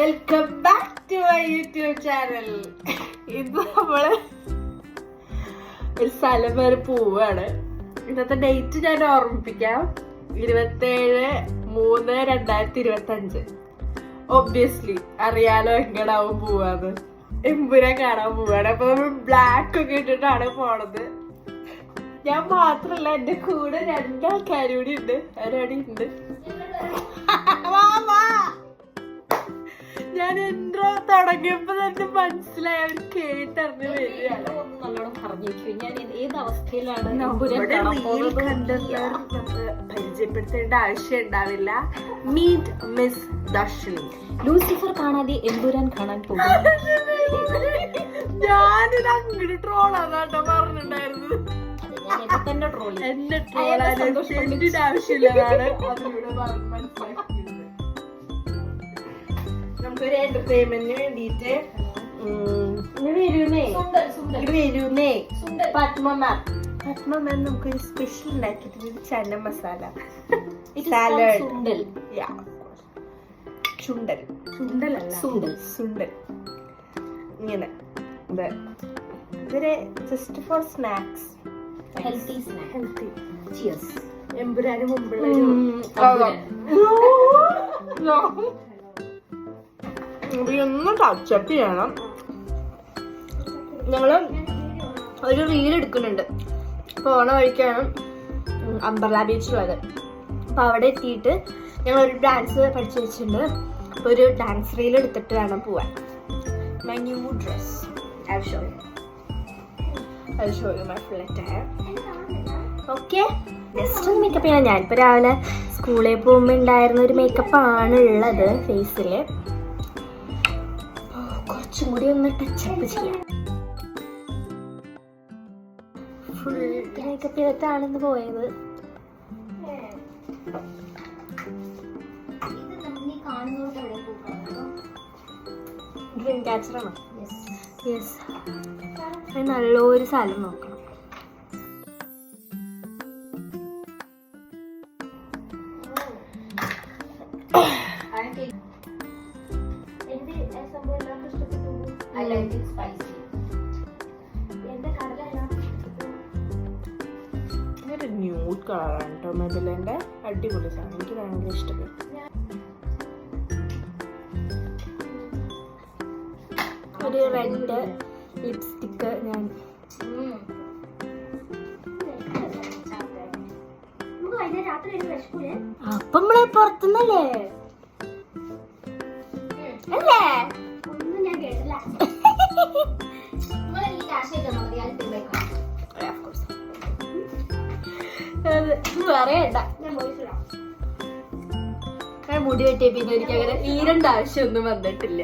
Welcome back to my YouTube channel. ഇന്ന് നമ്മള് ഒരു സ്ഥലം വരെ പോവാണ്. ഇന്നത്തെ ഡേറ്റ് ഞാൻ ഓർമ്മിപ്പിക്കാം. 27/3/2025. ഒബ്വിയസ്ലി അറിയാലോ എങ്ങടാവും പോവാന്ന്. എമ്പുരാൻ കാണാൻ പോവാണ്. അപ്പൊ നമ്മൾ ബ്ലാക്ക് ഒക്കെ ഇട്ടിട്ടാണ് പോണത്. ഞാൻ മാത്രല്ല, എന്റെ കൂടെ 2 ആൾക്കാരും കൂടി ഉണ്ട്. അവരവിടെ ഉണ്ട്. ഞാൻ എൻട്രോ തുടങ്ങിയപ്പോ തന്നെ മനസ്സിലായി അവർ കേട്ടറിഞ്ഞ് വരികയാണ്. നല്ലോണം പറഞ്ഞിരിക്കും ഞാൻ ഏത് അവസ്ഥയിലാണ്. പരിചയപ്പെടുത്തേണ്ട ആവശ്യം ഉണ്ടാവില്ല. Meet miss Darshini. ലൂസിഫർ കാണാതെ എമ്പുരാൻ കാണാൻ പോകും. ഞാനിത് അങ്ങോട്ട് ട്രോളാന്നാട്ടോ പറഞ്ഞിട്ടുണ്ടായിരുന്നു. എന്നെ ട്രോൾ ട്രോളാൻ ആവശ്യമില്ലതാണ് അതിലൂടെ മനസ്സിലാക്കിയത്. നമുക്കൊരു എന്റർടൈൻമെന്റിന് വേണ്ടിട്ട് വരുന്നേ പത്മ മാം നമുക്കൊരു സ്പെഷ്യൽ ഉണ്ടാക്കിയിട്ടുണ്ട്. ചന മസാല സാലഡ്. സുണ്ടൽ ഇങ്ങനെ ഇതൊരു just for snacks. Healthy. Cheers. എമ്പുരാന് മുമ്പുള്ള ഒന്ന് ടച്ചപ്പ് ചെയ്യണം. ഞങ്ങള് ഒരു റീൽ എടുക്കുന്നുണ്ട്. പോണ വഴിക്കാണ് അംബർല ബീച്ചിലുള്ളത്. അപ്പൊ അവിടെ എത്തിയിട്ട് ഞങ്ങൾ ഒരു ഡാൻസ് പഠിച്ചു വെച്ചിട്ടുണ്ട്. അപ്പൊ ഒരു ഡാൻസ് റീൽ എടുത്തിട്ട് വേണം പോവാൻ. My new dress I'll show you my full attire. Okay, just ഒന്ന് മേക്കപ്പ് ചെയ്യണം. ഞാനിപ്പോൾ രാവിലെ സ്കൂളിൽ പോകുമ്പോൾ ഉണ്ടായിരുന്ന ഒരു മേക്കപ്പ് ആണ് ഉള്ളത് ഫേസിൽ. കുറച്ചും കൂടി ഒന്ന് ടച്ചപ്പ് ചെയ്യാം. ഫുൾ മേക്കപ്പ് ചെയ്തിട്ടാണെന്ന് പോയത്. ഡ്രീം ക്യാച്ചറാണോ? യെസ്. നല്ലൊരു സ്ഥലം നോക്കണം. ഇതൊരു ന്യൂഡ് കളറാണ് കേട്ടോ. മെബിലിന്റെ അടിപൊളി സാധനം. എനിക്ക് ഭയങ്കര ഇഷ്ടപ്പെട്ടു. ഒരു റെഡ് ലിപ്സ്റ്റിക്ക് ഞാൻ അപ്പൊ നമ്മളെ പുറത്തുനിന്നല്ലേ അല്ലേ? പറയണ്ട. ഞാൻ മുടി വെട്ടിയ പിന്നെ എനിക്ക് അങ്ങനെ ഈരണ്ട ആവശ്യമൊന്നും വന്നിട്ടില്ല.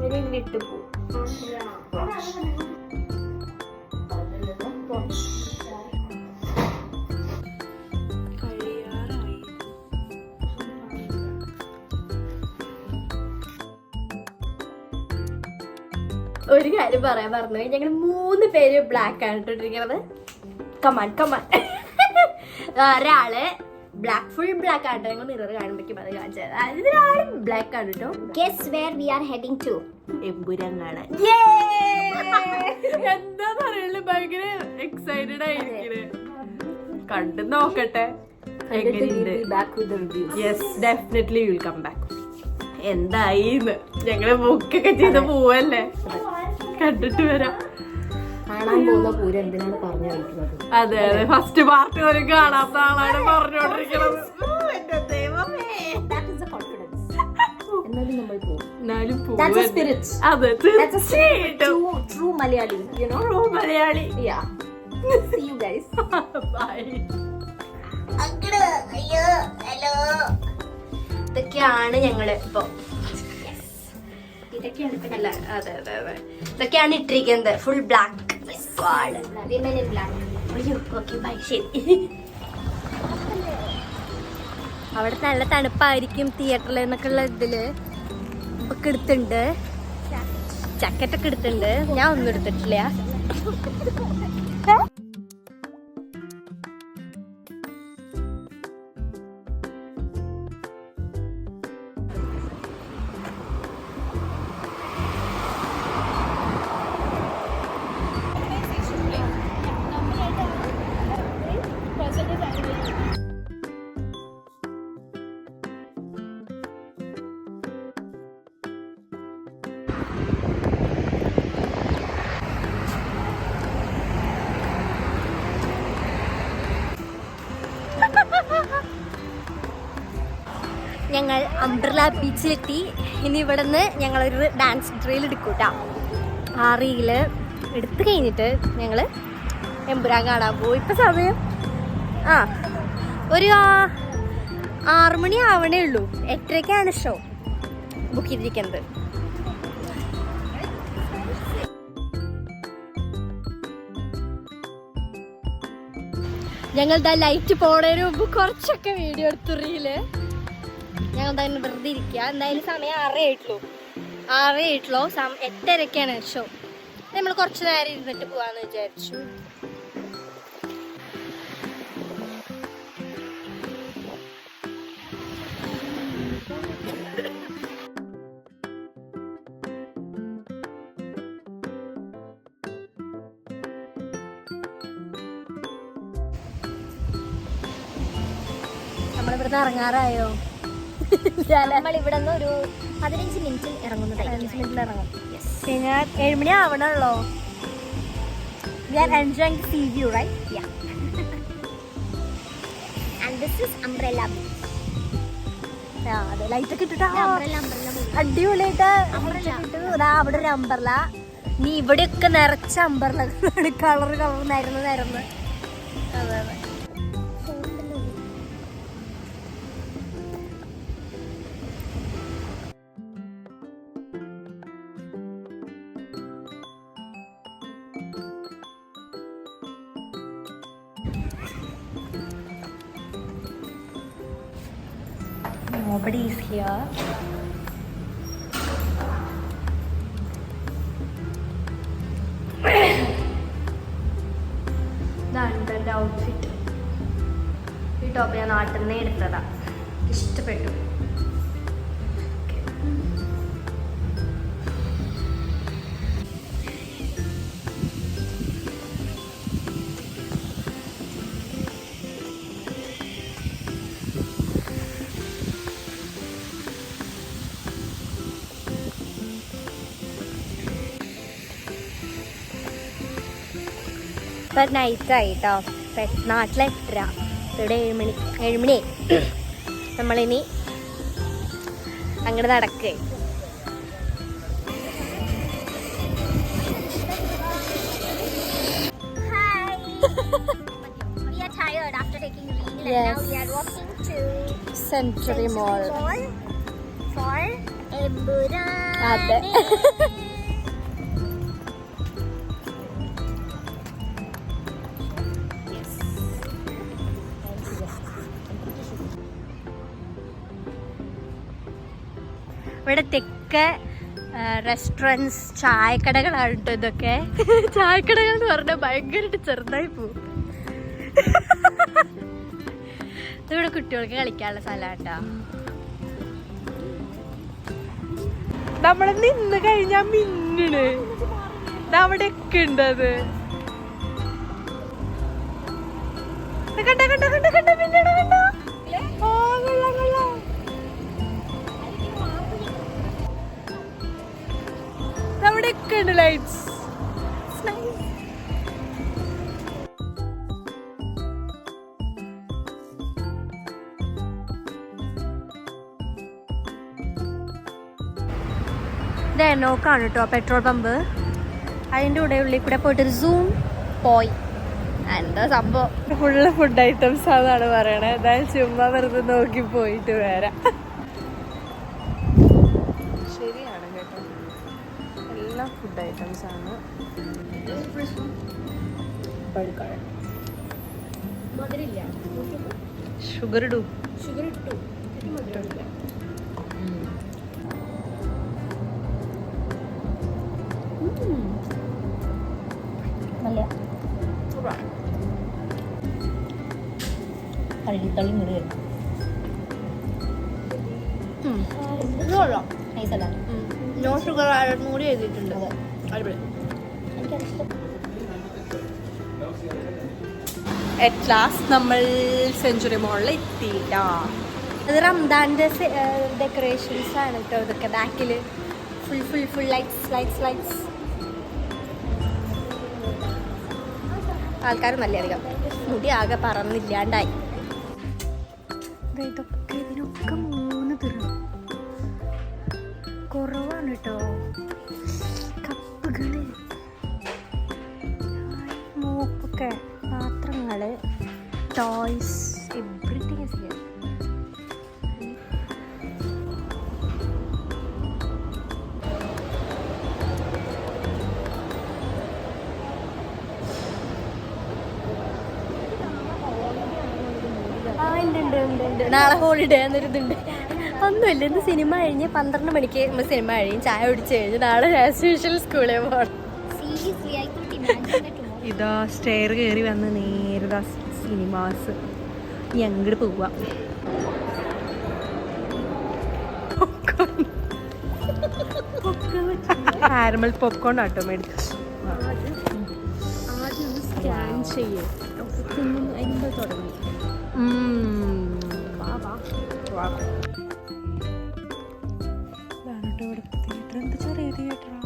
ഇങ്ങനെ ഇട്ട് പോകും. ഒരു കാര്യം പറയാൻ പറഞ്ഞു. ഞങ്ങൾ 3 പേര് ബ്ലാക്ക് ആണ് ഇട്ടിരിക്കുന്നത്. കമാൻ ഒരാള് ബ്ലാക്ക്, ഫുൾ ബ്ലാക്ക് ആണ്. ഞങ്ങൾ മിറർ കാണുമ്പോഴേക്കും അത് കാണിച്ചത്. ഇതിനാള് ബ്ലാക്ക് ആണ് കേട്ടോ. Guess where we are heading to? Empuraan കാണാൻ. എന്താ പറയുള്ളൂ, ഭയങ്കര എക്സൈറ്റഡ് ആയിരിക്കണേ. കണ്ടു നോക്കട്ടെ. Yes, definitely you will come back. എന്തായിന്ന് ഞങ്ങള് ബുക്കൊക്കെ ചെയ്ത് പോവല്ലേ. കണ്ടിട്ട് വരാം. കാണാൻ പോകുന്ന പൂരം എന്തിനാണ് പറഞ്ഞു കളിക്കുന്നത്? അതെ അതെ, ഫസ്റ്റ് പാർട്ട് പോലും കാണാത്ത ആളാണ് പറഞ്ഞോണ്ടിരിക്കുന്നത്. എന്നാലും നമ്മൾ പോകും. അതെ, true Malayali. True Malayali. See you guys. Bye. ഇതൊക്കെയാണ് ഞങ്ങള് ഇപ്പൊ ഇതൊക്കെയാണ് ഇട്ടിരിക്കുന്നത്. Full black. അവിടെ നല്ല തണുപ്പായിരിക്കും തിയേറ്ററിൽ എന്നൊക്കെ ഉള്ള ഇതില് ഒക്കെ എടുത്തിട്ടുണ്ട്. ജാക്കറ്റൊക്കെ എടുത്തിട്ടുണ്ട്. ഞാൻ ഒന്നും എടുത്തിട്ടില്ല. ഞങ്ങൾ അംബ്രല ബീച്ചിലെത്തി. ഇനി ഇവിടെ നിന്ന് ഞങ്ങളൊരു ഡാൻസ് റീൽ എടുക്കും കേട്ടോ. ആ റീല് എടുത്തു കഴിഞ്ഞിട്ട് ഞങ്ങൾ എമ്പുരാൻ കാണാൻ പോകും. ഇപ്പം സമയം ഒരു 6 മണി ആവണേ ഉള്ളൂ. 8:30-ക്കാണ് ഷോ ബുക്ക് ചെയ്തിരിക്കുന്നത്. ഞങ്ങളുടെ ലൈറ്റ് പോണതിന് മുമ്പ് കുറച്ചൊക്കെ വീഡിയോ എടുത്തു റീല്. ഞങ്ങൾ തന്നെ വെറുതെ ഇരിക്കുക. എന്തായാലും സമയം 6:08 8:30-ക്കാണ് ഷോ. നമ്മൾ കുറച്ച് നേരം ഇരുന്നിട്ട് പോവാന്ന് വിചാരിച്ചു. നമ്മളിവിടുന്ന് ഇറങ്ങാറായോ? നമ്മൾ ഇവിടെ നിന്ന് ഒരു 15 മിനിറ്റിൽ ഇറങ്ങുന്നതായി. 15 മിനിറ്റിൽ ഇറങ്ങും. ഞാൻ 7 മണി ആവണല്ലോ. We are enjoying the sea view, right? Yeah. And this is Umbrella Beach. അതെ, ലൈറ്റ് ഒക്കെ ഇട്ടിട്ടാ Umbrella. അടിപൊളിയായിട്ട് ഇട്ടു. അവിടെ ഒരു അമ്പർല. നീ ഇവിടെയൊക്കെ നിറച്ച അമ്പർല കളർ നിരന്ന്. അതെ അതെ. Nobody is here. ഇതാണ് എൻ്റെ ഔട്ട്ഫിറ്റ്. ഈ ടോപ്പ് ഞാൻ നാട്ടിൽ നിന്ന് എടുത്തതാ. ഇഷ്ടപ്പെട്ടു. ഇപ്പം നൈറ്റായി കേട്ടോ. നാട്ടിലെ 8:30. ഇവിടെ 7 മണി. നമ്മളിനി അങ്ങോട്ട് നടക്കേ. We are tired after taking reel and Yes. now we are walking to century mall. for Emburane. അതെ. ഇവിടെ തെക്ക് റെസ്റ്റോറൻറ്റ്സ്, ചായക്കടകളാണ് കേട്ടോ ഇതൊക്കെ. ചായക്കടകൾ എന്ന് പറഞ്ഞാൽ ഭയങ്കരമായിട്ട് ചെറുതായി പോവും. ഇതിവിടെ കുട്ടികൾക്ക് കളിക്കാനുള്ള സ്ഥലമാണ് കേട്ടോ. നമ്മള് നിന്ന് കഴിഞ്ഞാ മിന്നണ്. അവിടെ ഒക്കെ ഉണ്ട് അത്. കണ്ട മിന്നണ കണ്ടോ? അവിടെ ഒക്കെ ഉണ്ട് ലൈറ്റ്സ്. ഇത് എനോക്കാണ് കേട്ടോ പെട്രോൾ പമ്പ്. അതിൻ്റെ ഉള്ളിൽ കൂടെ പോയിട്ടൊരു സൂം പോയി. എന്താ സംഭവം? ഫുള്ള് ഫുഡ് ഐറ്റംസ് ആണെന്നാണ് പറയണത്. എന്തായാലും ചുമ്മാ വെറുതെ നോക്കി പോയിട്ട് വരാം. ശരിയാണ് കേട്ടോ, എല്ലാം ഫുഡ് ഐറ്റംസ് ആണ്. ഷുഗർ ഇട്ടു. നോ ഷുഗർ ആയിരുന്നു കൂടി എഴുതിയിട്ടുണ്ട്. അടിപൊളി. അറ്റ് ലാസ്റ്റ് നമ്മൾ സെഞ്ചുറി മോളിൽ എത്തിയിട്ടാ. അത് റംദാൻ്റെ ഡെക്കറേഷൻസ് ആണ് കേട്ടോ ഇതൊക്കെ. ബാക്കിൽ ഫുൾ ലൈറ്റ്സ്. ആൾക്കാർ നല്ല അധികം. മുടി ആകെ പറന്നില്ലാണ്ടായി. ഇതൊക്കെ ഇതിനൊക്കെ 3 ദിർഹം കുറവാണ് കേട്ടോ. കപ്പുകള്, മോപ്പൊക്കെ, പാത്രങ്ങള്, ടോയ്സ്, എവ്രിതിങ് ഇസ് ഹിയർ. നാളെ ഹോളിഡേ എന്നൊരിതുണ്ട്. ഒന്നുമില്ല, ഇന്ന് സിനിമ കഴിഞ്ഞ് 12 മണിക്ക് നമ്മൾ സിനിമ കഴിയും, ചായ കുടിച്ച് കഴിഞ്ഞ് നാളെ ആസ് യൂഷ്വൽ സ്കൂളിൽ പോകണം. ഇതാ സ്റ്റെയർ കയറി വന്ന് നേരെ സിനിമാസ്. ഇനി അങ്ങോട്ട് പോവാം. കാരമൽ പോപ്കോൺ ആട്ടോ മേടിച്ചു. ആദ്യം ഒന്ന് സ്കാൻ ചെയ്യും, അതിന് തുടങ്ങി. എന്ത് ചെറിയ തിയേറ്ററാ.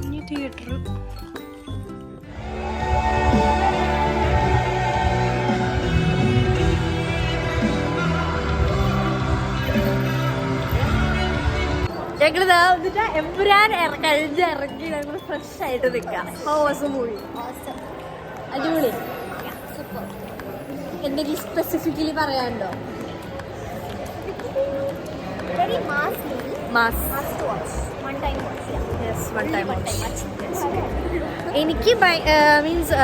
ഇനി തിയേറ്റർ ഞങ്ങളിതാ എന്നിട്ട് എമ്പുരാൻ കഴിഞ്ഞിറങ്ങി ഞങ്ങൾ ഫ്രഷ് ആയിട്ട് നിൽക്കാം. മൂവി അടിപൊളി. എന്തെങ്കിലും സ്പെസിഫിക്കലി പറയാനുണ്ടോ? എനിക്ക് മീൻസ്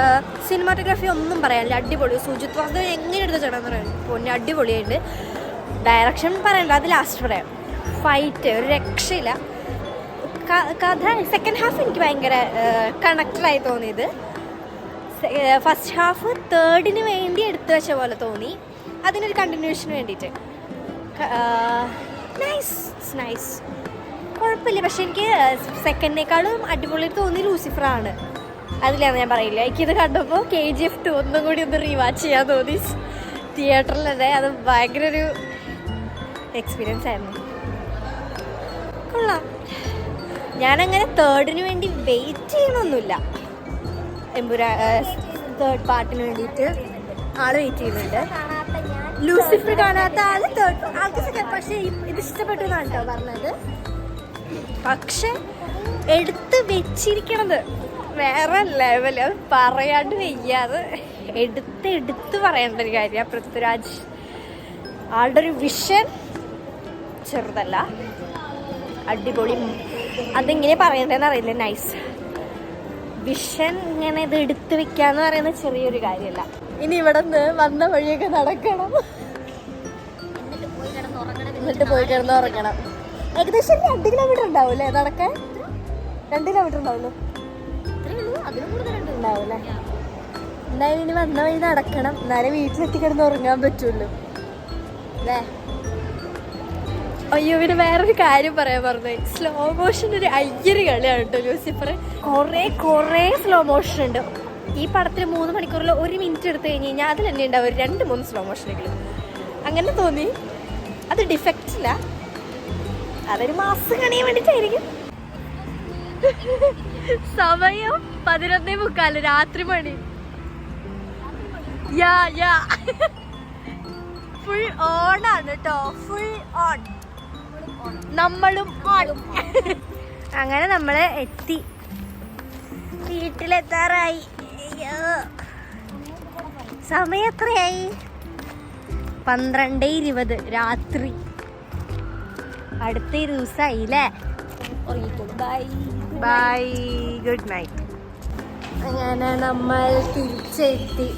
സിനിമാറ്റോഗ്രാഫി ഒന്നും പറയാനില്ല, അടിപൊളി. സുജിത് വാസുദേവൻ എങ്ങനെ എടുത്ത ചേട്ടാന്ന് പറയാൻ പൊന്നെ അടിപൊളിയായിട്ട്. ഡയറക്ഷൻ പറയണ്ട, അത് ലാസ്റ്റ് പറയാം. ഫൈറ്റ് ഒരു രക്ഷയില്ല. കഥ സെക്കൻഡ് ഹാഫ് എനിക്ക് ഭയങ്കര കണക്റ്റഡായി തോന്നിയത്. ഫസ്റ്റ് ഹാഫ് തേർഡിന് വേണ്ടി എടുത്തു വെച്ച പോലെ തോന്നി, അതിനൊരു കണ്ടിന്യൂഷന് വേണ്ടിയിട്ട്. നൈസ് കുഴപ്പമില്ല. പക്ഷെ എനിക്ക് സെക്കൻഡിനേക്കാളും അടിപൊളി തോന്നി ലൂസിഫറാണ്. അതിലാണ് ഞാൻ പറയില്ല, എനിക്കിത് കണ്ടപ്പോൾ KGF 2 ഒന്നും കൂടി ഒന്ന് റീവാച്ച് ചെയ്യാൻ തോന്നി തിയേറ്ററിൽ തന്നെ. അത് ഭയങ്കര ഒരു എക്സ്പീരിയൻസ് ആയിരുന്നു. കൊള്ളാം. ഞാനങ്ങനെ തേർഡിന് വേണ്ടി വെയിറ്റ് ചെയ്യണമൊന്നുമില്ല. തേർഡ് പാർട്ടിന് വേണ്ടിയിട്ട് ആള് വെയിറ്റ് ചെയ്യുന്നുണ്ട്. ലൂസിഫർ കാണാത്ത ആള് ആൾക്ക് സെക്കൻഡ്. പക്ഷേ ഇത് ഇഷ്ടപ്പെട്ടു എന്നാണ് കേട്ടോ പറഞ്ഞത്. പക്ഷെ എടുത്ത് വെച്ചിരിക്കണത് വേറെ ലെവല്, അത് പറയാണ്ട് വയ്യാതെ എടുത്ത് പറയേണ്ട ഒരു കാര്യമാണ്. പൃഥ്വിരാജ് ആളുടെ ഒരു വിഷൻ ചെറുതല്ല, അടിപൊളി. അതെങ്ങനെ പറയണ്ടേന്ന് അറിയില്ല. Nice vision. ഇങ്ങനെ ഇത് എടുത്ത് വെക്കാന്ന് പറയുന്നത് ചെറിയൊരു കാര്യമല്ല. ഇനി ഇവിടെ നിന്ന് വന്ന വഴിയൊക്കെ നടക്കണം, എന്നിട്ട് പോയി കിടന്നുറങ്ങണം. ഏകദേശം 2 കിലോമീറ്റർ ഉണ്ടാവും അല്ലേ നടക്കാൻ? 2 കിലോമീറ്റർ ഉണ്ടാവുള്ളൂ, അതിനും കൂടുതലുണ്ടാവൂല്ലേ. എന്തായാലും ഇനി വന്ന വഴി നടക്കണം, എന്നാലേ വീട്ടിലെത്തി കിടന്നുറങ്ങാൻ പറ്റുള്ളൂ അല്ലേ. അയ്യോ, പിന്നെ വേറൊരു കാര്യം പറയാൻ പറഞ്ഞു. സ്ലോ മോഷൻ ഒരു അയ്യര് കളിയാണ് കേട്ടോ ലൂസിഫർ. കുറേ സ്ലോ മോഷൻ ഉണ്ട് ഈ പടത്തിൽ. 3 മണിക്കൂറിൽ 1 മിനിറ്റ് എടുത്തു കഴിഞ്ഞ് കഴിഞ്ഞാൽ അതിൽ തന്നെ ഉണ്ടാവും ഒരു 2-3 സ്ലോ മോഷനെങ്കിലും. അങ്ങനെ തോന്നി. അത് ഡിഫക്റ്റില്ല, അതൊരു മാസം കണിയാൻ വേണ്ടിയിട്ടായിരിക്കും. സമയം 11:45 രാത്രി മണി. ഫുൾ ഓൺ ആണ് കേട്ടോ, ഫുൾ ഓൺ. നമ്മളും ഓൺ. അങ്ങനെ നമ്മള് എത്തി, വീട്ടിലെത്താറായി. സമയം എത്രയായി? 12:20 രാത്രി. അടുത്ത ദിവസമായില്ലേ. By, good night. അങ്ങനെ നമ്മൾ തിരിച്ചെത്തി.